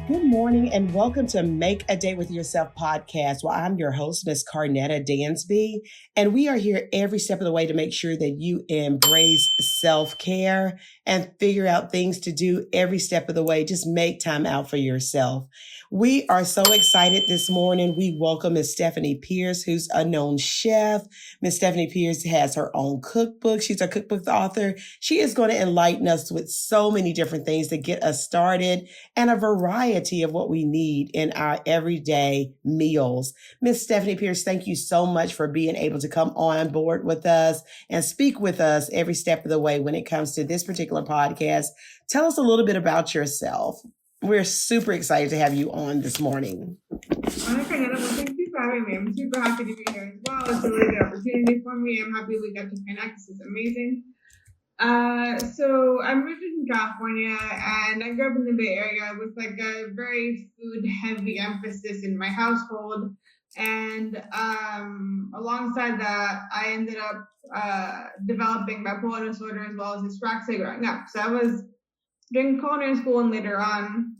Good morning and welcome to Make a Day with Yourself podcast. Well, I'm your host, Miss Carnetta Dansby, and we are here every step of the way to make sure that you embrace self-care and figure out things to do every step of the way. Just make time out for yourself. We are so excited this morning. We welcome Miss Stephanie Pierce, who's a known chef. Miss Stephanie Pierce has her own cookbook. She's a cookbook author. She is going to enlighten us with so many different things to get us started and a variety of what we need in our everyday meals. Miss Stephanie Pierce, thank you so much for being able to come on board with us and speak with us every step of the way when it comes to this particular podcast. Tell us a little bit about yourself. We're super excited to have you on this morning. Okay, well, thank you for having me. I'm super happy to be here as well. It's a really good opportunity for me. I'm happy we got to connect. This is amazing. So I'm originally from California, and I grew up in the Bay Area with like a very food-heavy emphasis in my household. And alongside that, I ended up developing bipolar disorder as well as dyspraxia growing up. So I was during culinary school and later on.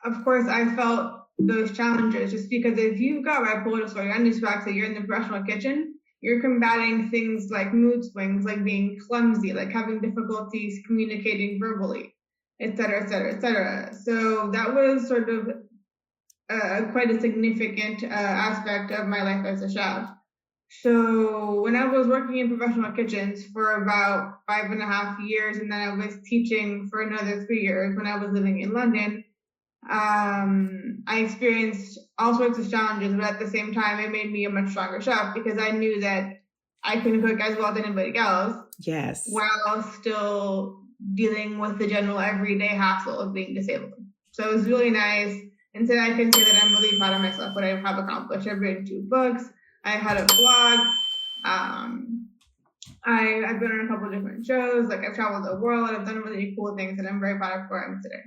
Of course, I felt those challenges just because if you've got bipolar disorder and dyspraxia, you're in the professional kitchen. You're combating things like mood swings, like being clumsy, like having difficulties communicating verbally, et cetera, et cetera, et cetera. So that was sort of quite a significant aspect of my life as a chef. So when I was working in professional kitchens for about 5.5 years, and then I was teaching for another 3 years when I was living in London, I experienced all sorts of challenges, but at the same time, it made me a much stronger chef because I knew that I can cook as well as anybody else. Yes. While still dealing with the general everyday hassle of being disabled. So it was really nice. And so I can say that I'm really proud of myself, what I have accomplished. I've written 2 books. I had a blog. I've been on a couple of different shows. Like I've traveled the world. I've done really cool things, and I'm very proud of where I am today.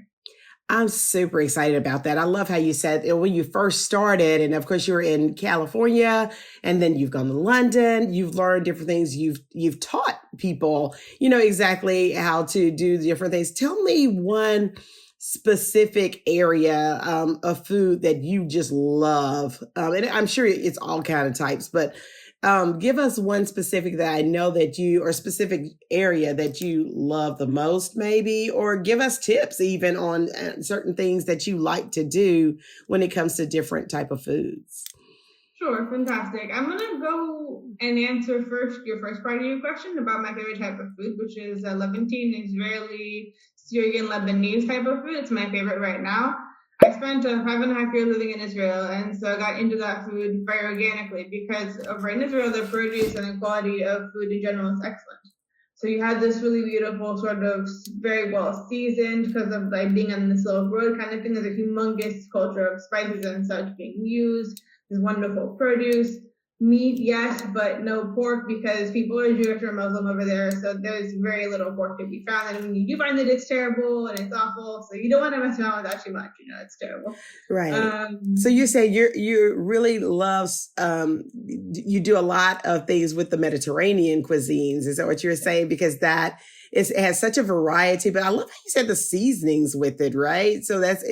I'm super excited about that. I love how you said when you first started, and of course you were in California, and then you've gone to London, you've learned different things, you've taught people, exactly how to do different things. Tell me one specific area of food that you just love. And I'm sure it's all kind of types, but give us one specific that I know that you, or specific area that you love the most, maybe, or give us tips even on certain things that you like to do when it comes to different type of foods. Sure, fantastic. I'm going to go and answer first your first part of your question about my favorite type of food, which is Levantine, Israeli, Syrian, Lebanese type of food. It's my favorite right now. I spent 5.5 years living in Israel, and so I got into that food very organically because over in Israel, the produce and the quality of food in general is excellent. So you had this really beautiful, sort of very well seasoned, because of like being on this little road kind of thing. There's a humongous culture of spices and such being used. This wonderful produce. Meat, yes, but no pork because people are Jewish or Muslim over there, so there's very little pork to be found. And when you do find it, it's terrible and it's awful. So you don't want to mess around with that too much. It's terrible. Right. So you say you really loves you do a lot of things with the Mediterranean cuisines. Is that what you're saying? Because it has such a variety, but I love how you said the seasonings with it, right? So that's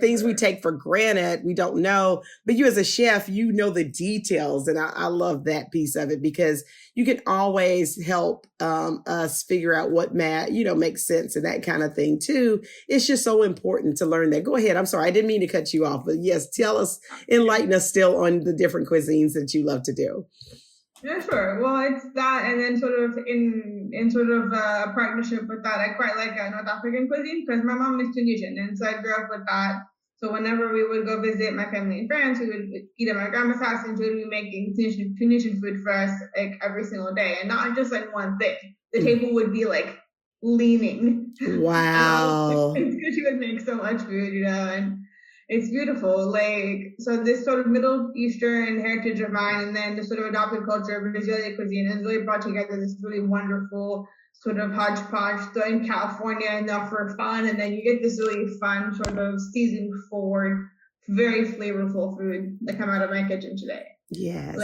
things we take for granted, we don't know, but you as a chef, you know the details. And I love that piece of it because you can always help us figure out what makes sense and that kind of thing too. It's just so important to learn that. Go ahead. I'm sorry. I didn't mean to cut you off, but yes, enlighten us still on the different cuisines that you love to do. Yeah, sure. Well, it's that, and then sort of in sort of a partnership with that, I quite like North African cuisine because my mom is Tunisian, and so I grew up with that. So whenever we would go visit my family in France, we would eat at my grandma's house, and she would be making Tunisian food for us like every single day, and not just like one thing. The table would be like leaning. Wow. Because she would make so much food, and it's beautiful. So this sort of Middle Eastern heritage of mine, and then the sort of adopted culture of Israeli cuisine has really brought together this really wonderful sort of hodgepodge. So in California, enough for fun, and then you get this really fun sort of seasoned forward, very flavorful food that come out of my kitchen today. Yes.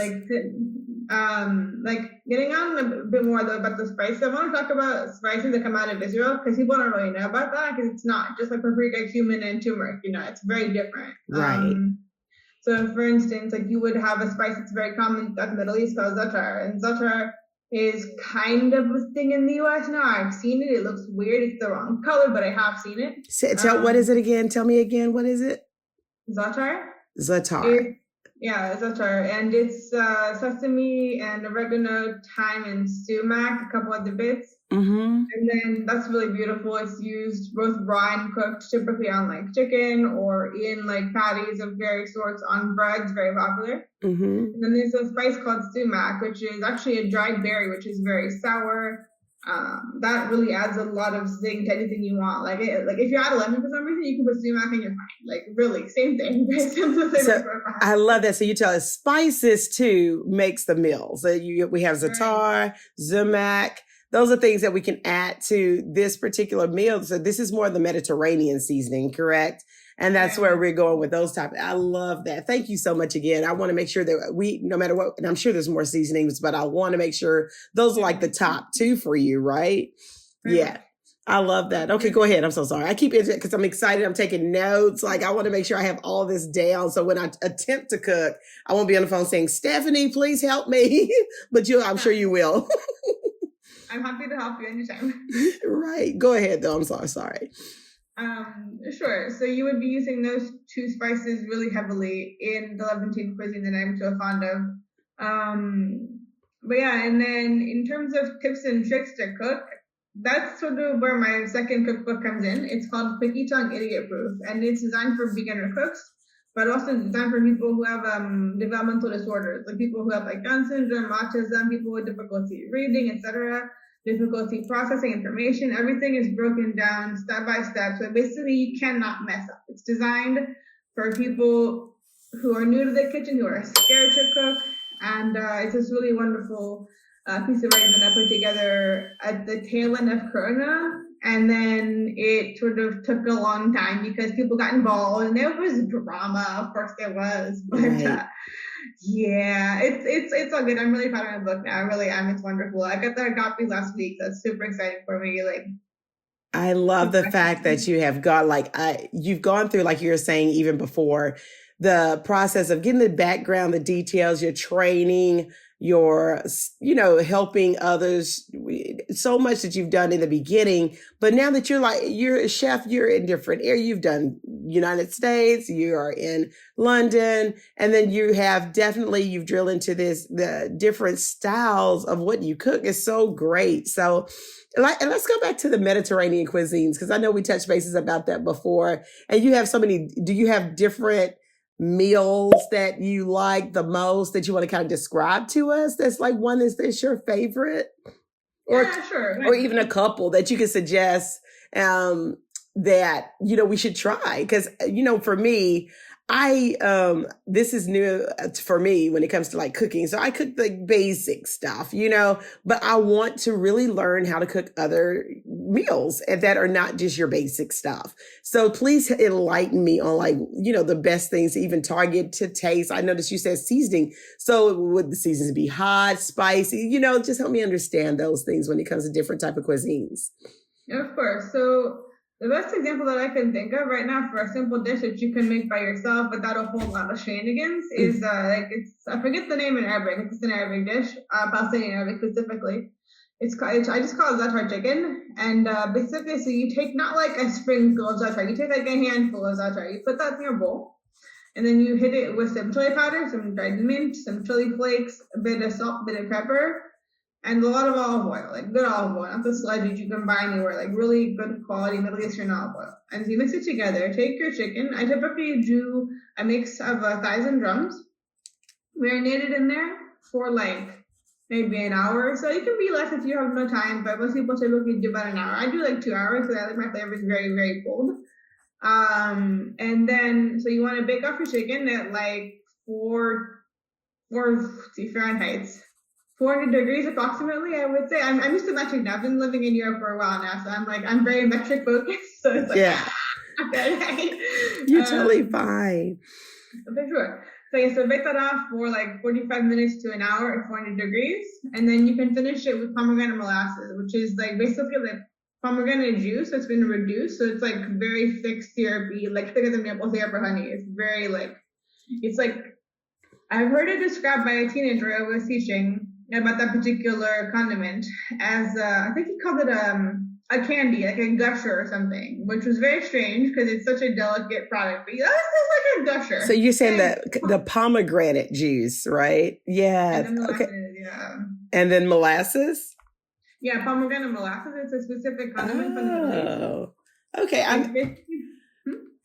like getting on a bit more though about the spice. I want to talk about spices that come out of Israel because people don't really know about that because it's not just like paprika, cumin, and turmeric. It's very different. Right. So for instance, like you would have a spice that's very common at the Middle East called za'atar, and za'atar is kind of a thing in the US now. I've seen it. It looks weird. It's the wrong color, but I have seen it. What is it again? Tell me again. What is it? Za'atar. Za'atar. Yeah, za'atar, and it's sesame and oregano, thyme, and sumac, a couple other bits. And then that's really beautiful. It's used both raw and cooked, typically on like chicken or in like patties of various sorts on breads, very popular. And then there's a spice called sumac, which is actually a dried berry, which is very sour. That really adds a lot of zing to anything you want. Like if you add a lemon for some reason, you can put sumac and you're fine. Like really, same thing. So I love that. So you tell us spices too makes the meal. So we have za'atar, sumac. Those are things that we can add to this particular meal. So this is more of the Mediterranean seasoning, correct? And that's where we're going with those topics. I love that. Thank you so much again. I want to make sure that no matter what, and I'm sure there's more seasonings, but I want to make sure those are like the top two for you, right? Yeah. I love that. Okay, go ahead. I'm so sorry. I keep it because I'm excited. I'm taking notes. Like I want to make sure I have all this down. So when I attempt to cook, I won't be on the phone saying, Stephanie, please help me. But I'm sure you will. I'm happy to help you anytime. Right. Go ahead though. I'm sorry. Sure. So you would be using those two spices really heavily in the Levantine cuisine that I'm so fond of. But yeah, and then in terms of tips and tricks to cook, that's sort of where my second cookbook comes in. It's called Quick Eat Tongue Idiot Proof, and it's designed for beginner cooks, but also designed for people who have developmental disorders, like people who have like Down syndrome, autism, people with difficulty reading, etc., difficulty processing information. Everything is broken down step by step, so basically you cannot mess up. It's designed for people who are new to the kitchen, who are scared to cook, and it's this really wonderful piece of writing that I put together at the tail end of Corona. And then it sort of took a long time because people got involved and there was drama. Of course there was, but yeah, it's all good. I'm really proud of my book now. I really am. It's wonderful. I got that copy last week. That's super exciting for me. Like, I love the fact that you have you've gone through, like you were saying, even before the process of getting the background, the details, your training, your, helping others, so much that you've done in the beginning. But now that you're a chef, you're in different areas. You've done United States, you are in London, and then you've drilled into the different styles of what you cook is so great. So, and let's go back to the Mediterranean cuisines, because I know we touched bases about that before. And you have do you have different meals that you like the most that you want to kind of describe to us? That's like one that's your favorite, or sure, or even a couple that you could suggest that we should try. Because for me, this is new for me when it comes to like cooking. So I cook the basic stuff, but I want to really learn how to cook other meals that are not just your basic stuff. So please enlighten me on the best things to even target to taste. I noticed you said seasoning. So would the seasons be hot, spicy? Just help me understand those things when it comes to different type of cuisines. Yeah, of course. So the best example that I can think of right now for a simple dish that you can make by yourself without a whole lot of shenanigans is I forget the name in Arabic. It's an Arabic dish, Palestinian Arabic specifically. I just call it za'atar chicken, and basically, so you take not like a sprinkle of za'atar, you take like a handful of za'atar, you put that in your bowl, and then you hit it with some chili powder, some dried mint, some chili flakes, a bit of salt, a bit of pepper, and a lot of olive oil, like good olive oil, not the sludge you can buy anywhere, like really good quality Middle Eastern olive oil. And so you mix it together, take your chicken. I typically do a mix of thighs and drums, marinate it in there for like maybe an hour or so. You can be less if you have no time, but most people typically do about an hour. I do like 2 hours because I like my flavors very, very cold. And then, so you want to bake off your chicken at like 400 degrees approximately, I would say. I'm used to metric now. I've been living in Europe for a while now, so I'm very metric focused. So it's like, You're totally fine. For sure. So you bake that off for like 45 minutes to an hour at 400 degrees. And then you can finish it with pomegranate molasses, which is like basically like pomegranate juice that's been reduced. So it's like very thick syrupy, like thicker than maple syrup or honey. It's very like, it's like, I've heard it described by a teenager I was teaching about that particular condiment as, I think he called it a candy, like a gusher or something, which was very strange because it's such a delicate product. But yeah, it's like a gusher. So you're saying that the pomegranate juice, right? Yeah. And then molasses, okay. yeah. And then molasses? Yeah, pomegranate molasses. It's a specific condiment from the Middle East. Oh, okay.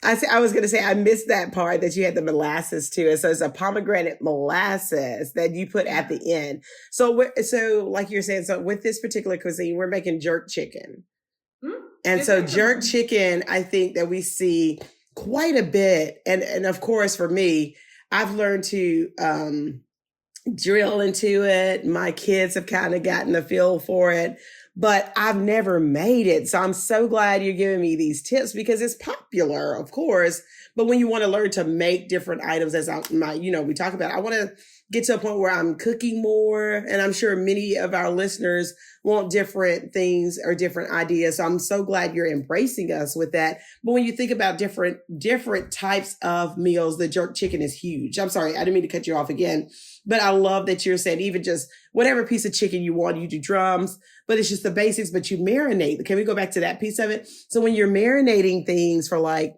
I was going to say, I missed that part that you had the molasses too. And so it's a pomegranate molasses that you put at the end. So like you're saying, so with this particular cuisine, we're making jerk chicken. And so jerk chicken, I think that we see quite a bit. And of course, for me, I've learned to drill into it. My kids have kind of gotten a feel for it, but I've never made it. So I'm so glad you're giving me these tips because it's popular, of course. But when you want to learn to make different items, as we talk about, I want to get to a point where I'm cooking more. And I'm sure many of our listeners want different things or different ideas. So I'm so glad you're embracing us with that. But when you think about different types of meals, the jerk chicken is huge. I'm sorry, I didn't mean to cut you off again, but I love that you're saying even just whatever piece of chicken you want, you do drums, but it's just the basics, but you marinate. Can we go back to that piece of it? So when you're marinating things for like,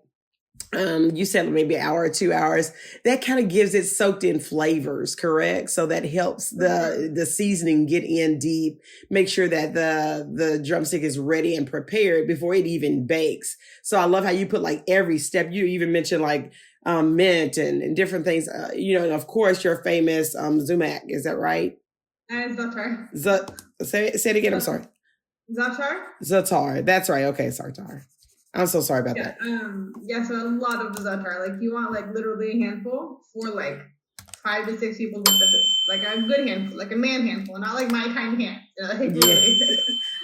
you said maybe an hour or 2 hours, that kind of gives it soaked in flavors, correct? So that helps the seasoning get in deep, make sure that the drumstick is ready and prepared before it even bakes. So I love how you put like every step. You even mentioned like mint and different things, and of course your famous sumac, is that right? Za'atar. Say it again, I'm sorry. Za'atar, that's right. Okay, za'atar. I'm so sorry about that. So a lot of the za'atar, like you want like literally a handful for like 5 to 6 people with the food. Like a good handful, like a man handful, not like my tiny hand.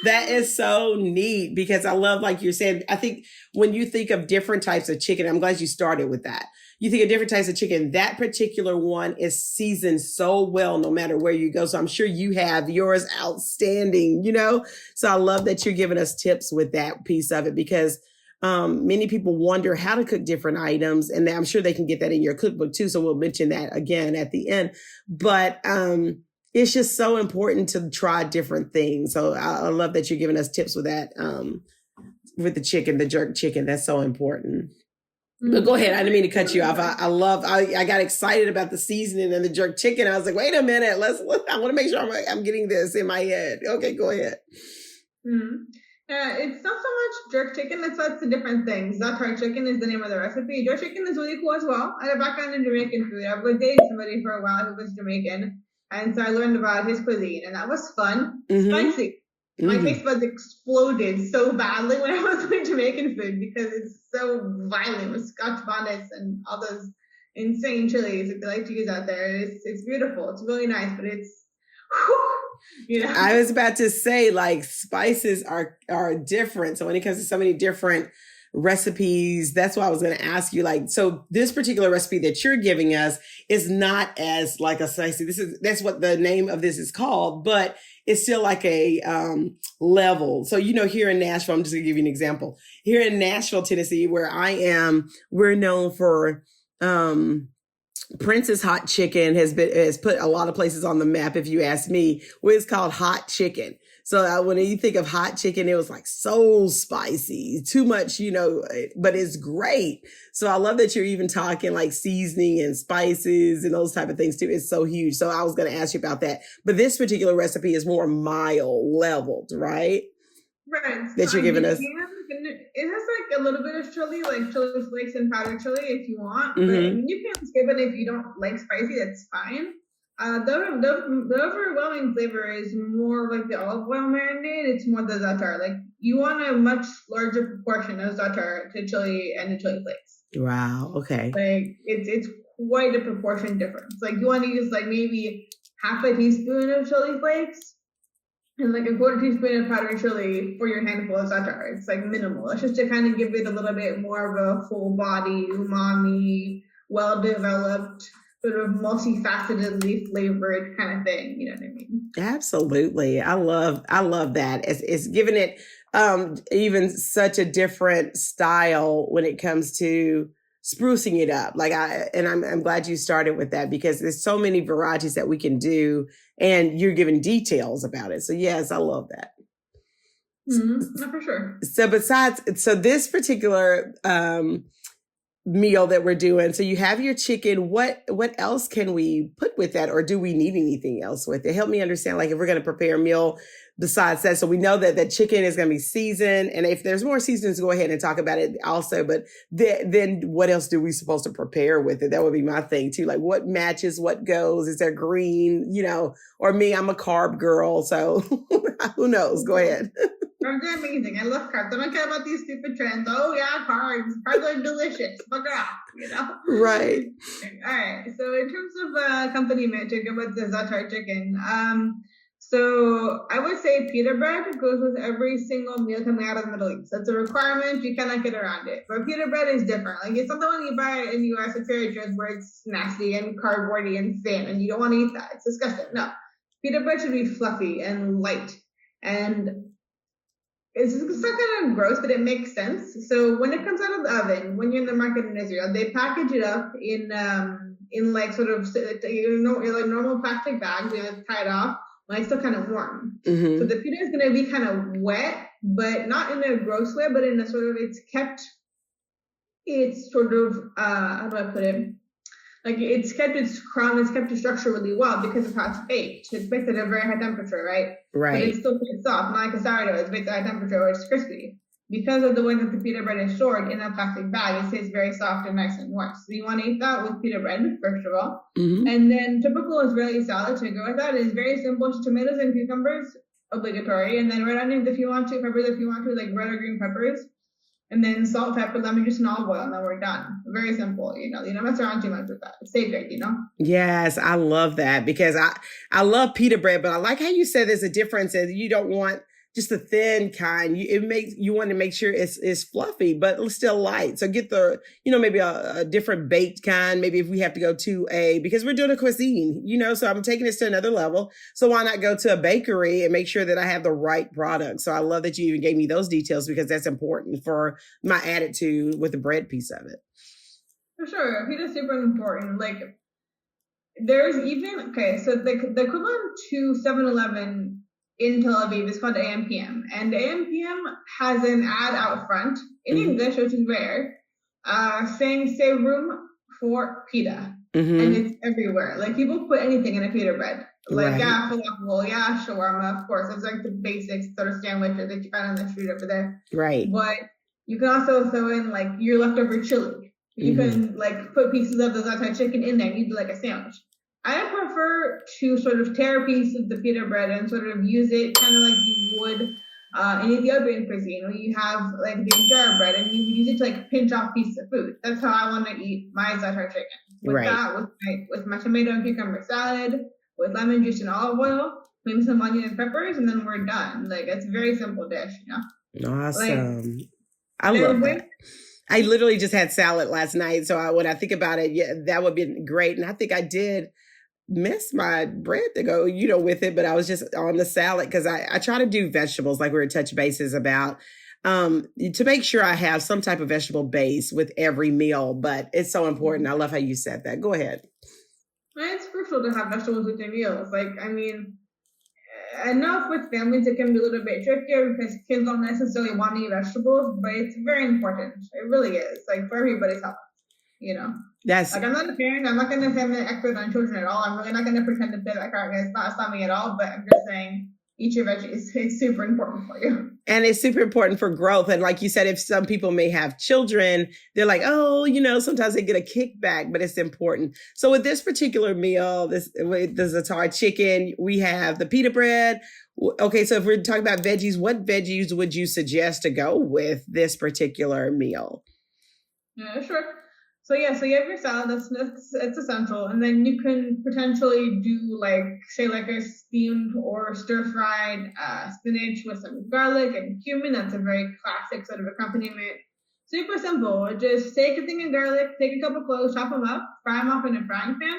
That is so neat because I love, like you're saying, I think when you think of different types of chicken, I'm glad you started with that. You think of different types of chicken, that particular one is seasoned so well no matter where you go. So I'm sure you have yours outstanding, So I love that you're giving us tips with that piece of it because many people wonder how to cook different items, and I'm sure they can get that in your cookbook too. So we'll mention that again at the end. But it's just so important to try different things. So I love that you're giving us tips with that, with the chicken, the jerk chicken. That's so important. But go ahead. I didn't mean to cut you off. I got excited about the seasoning and the jerk chicken. I was like, wait a minute. I want to make sure I'm getting this in my head. Okay, go ahead. It's not so much jerk chicken. That's a different thing. Za'atar chicken is the name of the recipe. Jerk chicken is really cool as well. I had a background in Jamaican food. I was dating somebody for a while who was Jamaican. And so I learned about his cuisine, and that was fun. Spicy. My taste buds exploded so badly when I was doing Jamaican food because it's so violent with Scotch bonnets and all those insane chilies that they like to use out there. It's beautiful. It's really nice, but it's I was about to say, like, spices are different. So when it comes to so many different recipes, that's why I was going to ask you, like, so this particular recipe that you're giving us is not as like a spicy. That's what the name of this is called, but it's still like a level. So, here in Nashville, I'm just gonna give you an example. Here in Nashville, Tennessee, where I am, we're known for Prince's Hot Chicken has put a lot of places on the map, if you ask me, where it's called hot chicken. So when you think of hot chicken, it was like so spicy, too much, but it's great. So I love that you're even talking like seasoning and spices and those type of things too. It's so huge. So I was going to ask you about that. But this particular recipe is more mild leveled, right? Right. That you're giving us. It has like a little bit of chili, like chili flakes and powdered chili if you want. But you can skip it if you don't like spicy, that's fine. The overwhelming flavor is more like the olive oil marinade. It's more the za'atar. Like you want a much larger proportion of za'atar to chili and the chili flakes. Wow. Okay. Like it's quite a proportion difference. Like you want to use like maybe half a teaspoon of chili flakes and like a quarter teaspoon of powdered chili for your handful of za'atar. It's like minimal. It's just to kind of give it a little bit more of a full body, umami, well-developed sort of multifacetedly flavored kind of thing. You know what I mean? Absolutely. I love that. It's giving it even such a different style when it comes to sprucing it up. I'm glad you started with that because there's so many varieties that we can do and you're giving details about it. So yes, I love that. Mm-hmm. For sure. So this particular meal that we're doing, so you have your chicken. What else can we put with that, or do we need anything else with it? Help me understand, like if we're going to prepare a meal besides that. So we know that the chicken is going to be seasoned, and if there's more seasonings, go ahead and talk about it also. But then what else do we supposed to prepare with it? That would be my thing too. Like what matches, what goes? Is there green? Or me? I'm a carb girl, so who knows? Go ahead. Carbs are amazing. I love carbs. I don't care about these stupid trends. Oh yeah, carbs. Carbs are delicious. Fuck off, Right. All right. So in terms of accompaniment, to go with the za'atar chicken, so I would say pita bread goes with every single meal coming out of the Middle East. That's a requirement. You cannot get around it. But pita bread is different. Like it's not the one you buy in the US at Trader Joe's where it's nasty and cardboardy and thin and you don't want to eat that. It's disgusting. No. Pita bread should be fluffy and light. And it's still kind of gross, but it makes sense. So when it comes out of the oven, when you're in the market in Israel, they package it up in like sort of like normal plastic bags. You tie it off when it's still kind of warm. Mm-hmm. So the pita is going to be kind of wet, but not in a gross way, but in a sort of how do I put it? Like it's kept its crumb, it's kept its structure really well because of how it's baked. It's baked at a very high temperature, right? Right. But it's still pretty soft, not like a sourdough. It's baked at a high temperature where it's crispy. Because of the way that the pita bread is stored in a plastic bag, it stays very soft and nice and moist. So you want to eat that with pita bread, first of all. Mm-hmm. And then typical Israeli salad to go with that is very simple. Just tomatoes and cucumbers, obligatory. And then red onions if you want to, peppers if you want to, like red or green peppers. And then salt, pepper, lemon juice, and olive oil, and then we're done. Very simple, you don't mess around too much with that. It's sacred, Yes, I love that because I love pita bread, but I like how you said there's a difference and you don't want just the thin kind. You want to make sure it's fluffy, but still light. So get the, maybe a different baked kind. Maybe if we have to go to because we're doing a cuisine, so I'm taking this to another level. So why not go to a bakery and make sure that I have the right product? So I love that you even gave me those details because that's important for my attitude with the bread piece of it. For sure. Pita is super important. Like there's even, so the equivalent to 7-Eleven in Tel Aviv is called AMPM. And AMPM has an ad out front in English, which is rare, saying "Say room for pita." Mm-hmm. And it's everywhere. Like people put anything in a pita bread. Like, right. Yeah, falafel, yeah, shawarma, of course. It's like the basics sort of sandwiches that you find on the street over there. Right. But you can also throw in like your leftover chili. You can like put pieces of the za'atar chicken in there and you do like a sandwich. I prefer to sort of tear a piece of the pita bread and sort of use it kind of like you would in Ethiopian cuisine, where you have like the injera bread and you use it to like pinch off pieces of food. That's how I want to eat my za'atar chicken. With that, with my tomato and cucumber salad, with lemon juice and olive oil, maybe some onion and peppers, and then we're done. Like it's a very simple dish, Awesome. I love that. I literally just had salad last night. So when I think about it, yeah, that would be great. And I think I did miss my bread to go, with it, but I was just on the salad because I try to do vegetables like we were touch bases about to make sure I have some type of vegetable base with every meal, but it's so important. I love how you said that. Go ahead. It's crucial to have vegetables with your meals. Like, I mean, enough with families, it can be a little bit trickier because kids don't necessarily want to eat vegetables, but it's very important. It really is, like for everybody's health. That's like I'm not a parent. I'm not going to say I'm an expert on children at all. I'm really not going to pretend to play that card. It's not me at all. But I'm just saying, eat your veggies. It's super important for you. And it's super important for growth. And like you said, if some people may have children, they're like, oh, sometimes they get a kickback, but it's important. So with this particular meal, with the za'atar chicken, we have the pita bread. Okay, so if we're talking about veggies, what veggies would you suggest to go with this particular meal? Yeah, sure. So you have your salad, it's essential. And then you can potentially do like a steamed or stir-fried spinach with some garlic and cumin. That's a very classic sort of accompaniment. Super simple. Just take a thing of garlic, take a couple cloves, chop them up, fry them up in a frying pan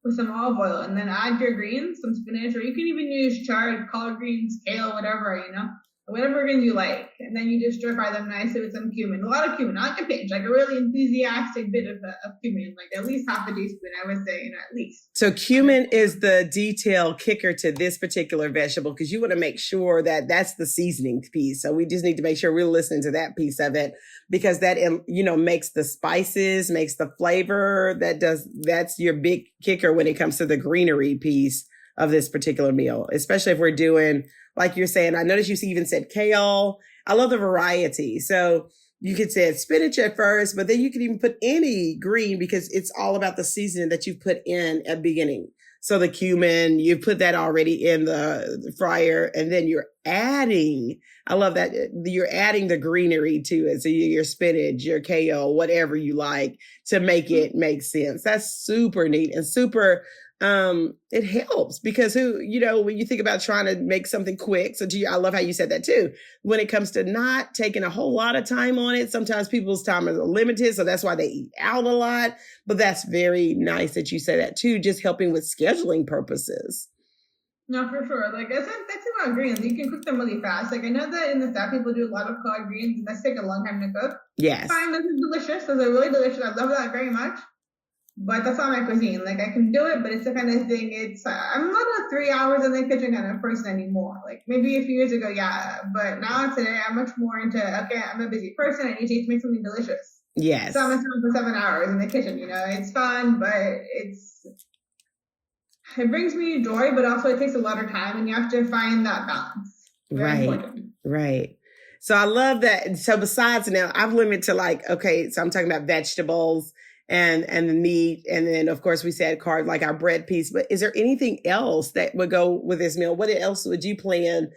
with some olive oil, and then add your greens, some spinach, or you can even use chard, collard greens, kale, whatever greens you like. And then you just stir fry them nicely with some cumin. A lot of cumin, not like a pinch, like a really enthusiastic bit of cumin, like at least half a teaspoon, I would say, at least. So cumin is the detail kicker to this particular vegetable, because you want to make sure that that's the seasoning piece. So we just need to make sure we're listening to that piece of it, because that, makes the spices, makes the flavor. That's your big kicker when it comes to the greenery piece of this particular meal, especially if we're doing, like you're saying, I noticed you even said kale. I love the variety. So you could say spinach at first, but then you could even put any green, because it's all about the seasoning that you put in at the beginning. So the cumin, you put that already in the fryer, and then you're adding, I love that, you're adding the greenery to it. So your spinach, your kale, whatever you like, to make it make sense. That's super neat and super, it helps, because when you think about trying to make something quick, I love how you said that too. When it comes to not taking a whole lot of time on it, sometimes people's time is limited, so that's why they eat out a lot. But that's very nice that you say that too, just helping with scheduling purposes. No, for sure. Like that's about greens. You can cook them really fast. Like I know that in the South, people do a lot of collard greens, and that's take a long time to cook. Yes. Fine, those are delicious. Those are really delicious. I love that very much. But that's not my cuisine. Like I can do it, but it's the kind of thing. I'm not a 3 hours in the kitchen kind of person anymore. Like maybe a few years ago, yeah. But now today, I'm much more into, okay, I'm a busy person. I need to make something delicious. Yes. So I'm gonna spend for 7 hours in the kitchen. It's fun, but it brings me joy, but also it takes a lot of time, and you have to find that balance. Very important. Right. So I love that. So besides now, I've limited to so I'm talking about vegetables and the meat. And then of course we said carb, like our bread piece, but is there anything else that would go with this meal? What else would you plan?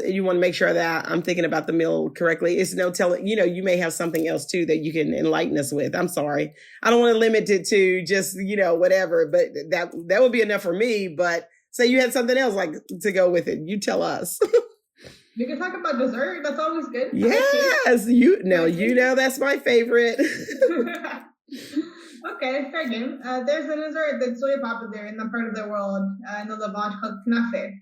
You want to make sure that I'm thinking about the meal correctly. It's no telling, you may have something else too that you can enlighten us with. I'm sorry. I don't want to limit it to just, whatever, but that would be enough for me. But say you had something else like to go with it. You tell us. We can talk about dessert. That's always good. Yes. That's my favorite. Okay, fair game. There's a dessert that's really popular in the part of the world, in the Levant, called knafe.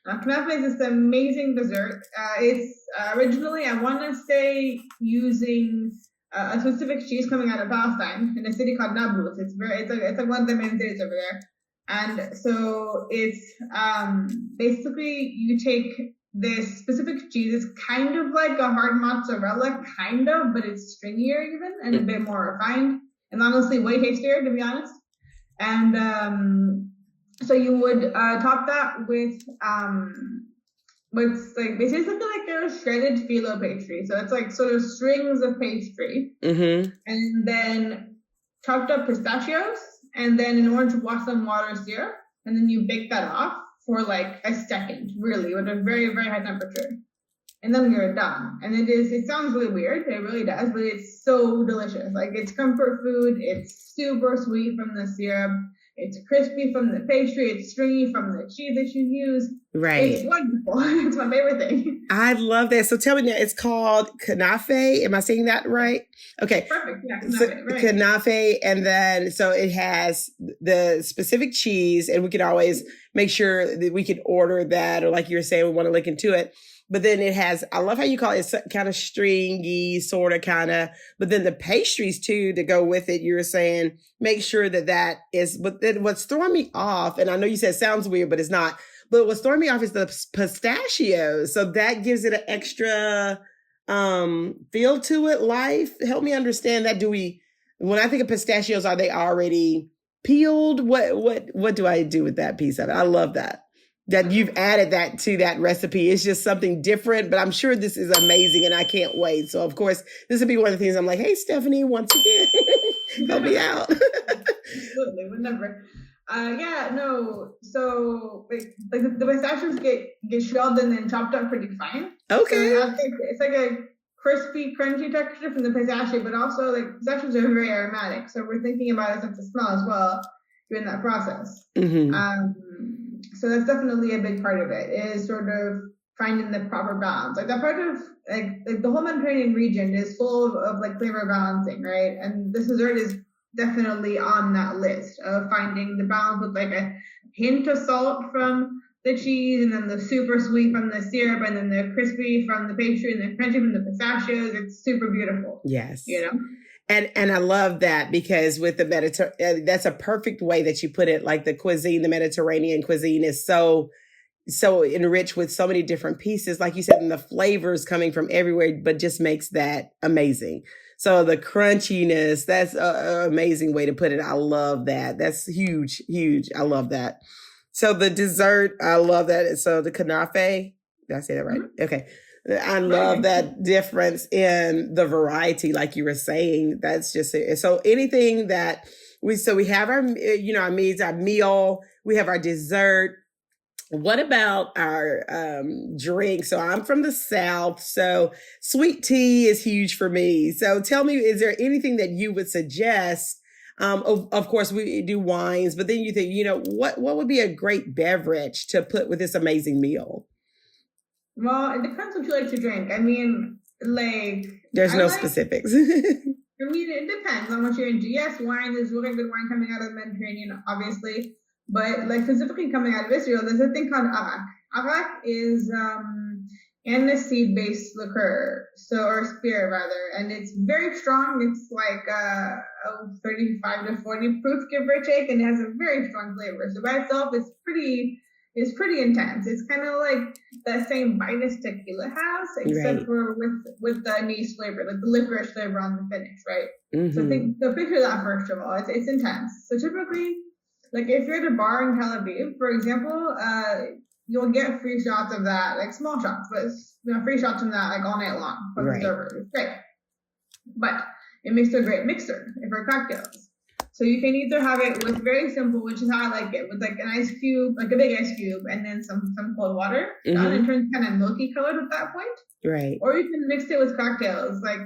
Knafe is this amazing dessert. It's originally, I want to say, using a specific cheese coming out of Palestine in a city called Nablus. It's like one of the main cities over there. And so it's basically you take this specific cheese. It's kind of like a hard mozzarella, but it's stringier even and a bit more refined. And honestly, way tastier, to be honest. And so you would top that with basically like a shredded phyllo pastry. So it's like sort of strings of pastry, and then chopped up pistachios, and then an orange blossom water syrup, and then you bake that off for like a second, really, with a very, very high temperature. And then you're done. And it sounds really weird. It really does, but it's so delicious. Like it's comfort food. It's super sweet from the syrup. It's crispy from the pastry. It's stringy from the cheese that you use. Right. It's wonderful. It's my favorite thing. I love that. So tell me now, it's called knafe. Am I saying that right? Okay. Perfect. Yeah, knafe. So, right. Knafe, and then so it has the specific cheese, and we can always make sure that we can order that, or like you were saying, we want to look into it. But then it has, I love how you call it kind of stringy, sort of, but then the pastries too, to go with it, you're saying, make sure that is, but then what's throwing me off, and I know you said it sounds weird, but it's not, but what's throwing me off is the pistachios. So that gives it an extra feel to it, life. Help me understand that. When I think of pistachios, are they already peeled? What do I do with that piece of it? I love that you've added that to that recipe. It's just something different, but I'm sure this is amazing and I can't wait. So of course, this will be one of the things I'm like, hey, Stephanie, once again, help me out. Absolutely, whenever. So like the pistachios get shelled and then chopped up pretty fine. Okay. So it's like a crispy, crunchy texture from the pistachio, but also like pistachios are very aromatic. So we're thinking about a sense of smell as well during that process. So that's definitely a big part of it, is sort of finding the proper balance. Like that part of like the whole Mediterranean region is full of like flavor balancing, right? And this dessert is definitely on that list of finding the balance with like a hint of salt from the cheese, and then the super sweet from the syrup, and then the crispy from the pastry, and the crunchy from the pistachios. It's super beautiful. Yes. You know? And I love that, because with the Mediterranean, that's a perfect way that you put it. Like the cuisine, the Mediterranean cuisine is so enriched with so many different pieces, like you said, and the flavors coming from everywhere, but just makes that amazing. So the crunchiness, that's an amazing way to put it. I love that. That's huge, huge. I love that. So the dessert, I love that. So the kanafe, did I say that right? Mm-hmm. Okay. I love that difference in the variety, like you were saying. That's just it. So anything that we have our, our meats, our meal, we have our dessert. What about our drink? So I'm from the South, so sweet tea is huge for me. So tell me, is there anything that you would suggest? Of course, we do wines, but then you think, what would be a great beverage to put with this amazing meal? Well, it depends what you like to drink. I mean, like... There's no specifics. I mean, it depends on what you're into. Yes, wine, there's really good wine coming out of the Mediterranean, obviously. But like specifically coming out of Israel, there's a thing called arak. Arak is aniseed-based liqueur, or spirit rather, and it's very strong. It's like 35 to 40 proof, give or take, and it has a very strong flavor. So by itself, it's pretty intense. It's kind of like that same bite as tequila has, except for with the anise flavor, like the licorice flavor on the finish, right? Mm-hmm. So picture that first of all. It's intense. So typically, like if you're at a bar in Tel Aviv, for example, you'll get free shots of that, like small shots, but free shots from that like all night long from the server. It's great. But it makes a great mixer for cocktails. So you can either have it with very simple, which is how I like it, with like an ice cube, like a big ice cube, and then some cold water. Mm-hmm. And it turns kind of milky colored at that point. Right. Or you can mix it with cocktails. Like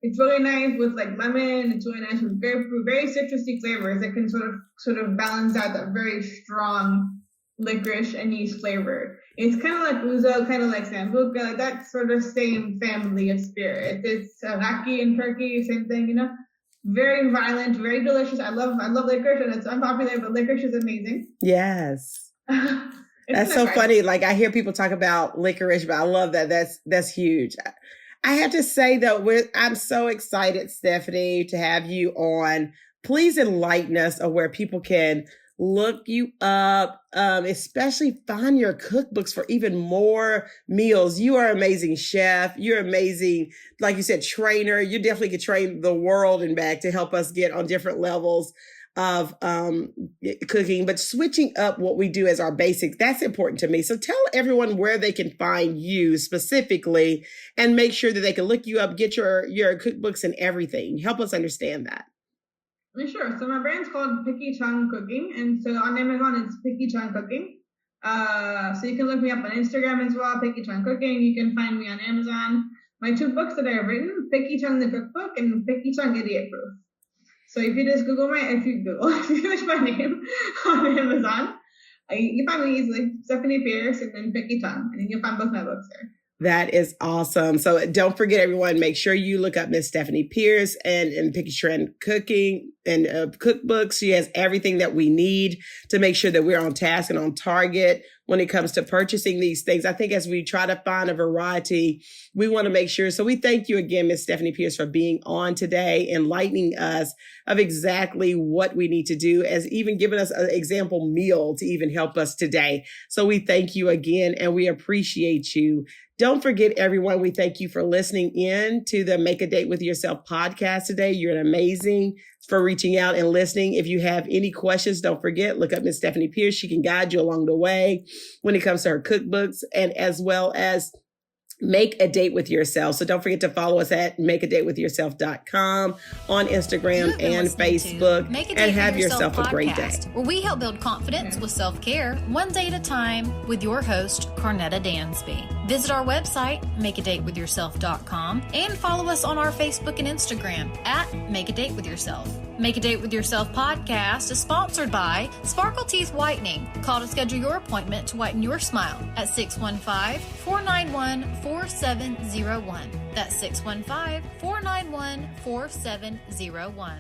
it's really nice with like lemon. It's really nice with grapefruit, very citrusy flavors that can sort of balance out that very strong licorice anise flavor. It's kind of like ouzo, kind of like sambuca, like that sort of same family of spirit. It's raki in Turkey, same thing, Very violent, very delicious. I love licorice, and it's unpopular, but licorice is amazing. Yes. That's so funny. Like I hear people talk about licorice, but I love that. That's huge. I have to say though, I'm so excited, Stephanie, to have you on. Please enlighten us of where people can look you up, especially find your cookbooks for even more meals. You are an amazing chef. You're amazing, like you said, trainer. You definitely could train the world and back to help us get on different levels of cooking, but switching up what we do as our basics, that's important to me. So tell everyone where they can find you specifically and make sure that they can look you up, get your cookbooks and everything. Help us understand that. Sure. So my brand's called Picky Chung Cooking, and so on Amazon it's Picky Chung Cooking. So you can look me up on Instagram as well, Picky Chung Cooking. You can find me on Amazon. My two books that I've written, Picky Chung the Cookbook and Picky Chung Idiot Proof. So if you just if you search my name on Amazon, you find me easily, Stephanie Pierce and then Picky Chung, and then you'll find both my books there. That is awesome. So don't forget, everyone, make sure you look up Miss Stephanie Pierce and Picky Chung Cooking and cookbooks. She has everything that we need to make sure that we're on task and on target when it comes to purchasing these things. I think as we try to find a variety, we want to make sure. So we thank you again, Miss Stephanie Pierce, for being on today, enlightening us of exactly what we need to do, as even giving us an example meal to even help us today. So we thank you again, and we appreciate you. Don't forget, everyone, we thank you for listening in to the Make a Date with Yourself podcast today. You're amazing for reaching out and listening. If you have any questions, don't forget, look up Miss Stephanie Pierce. She can guide you along the way when it comes to her cookbooks, and as well as Make a Date with Yourself. So don't forget to follow us at makeadatewithyourself.com on Instagram and Facebook, and have yourself a great day. Where we help build confidence with self-care, one day at a time, with your host, Carnetta Dansby. Visit our website, makeadatewithyourself.com, and follow us on our Facebook and Instagram at Make a Date with Yourself. Make a Date with Yourself podcast is sponsored by Sparkle Teeth Whitening. Call to schedule your appointment to whiten your smile at 615-491-4701. That's 615-491-4701.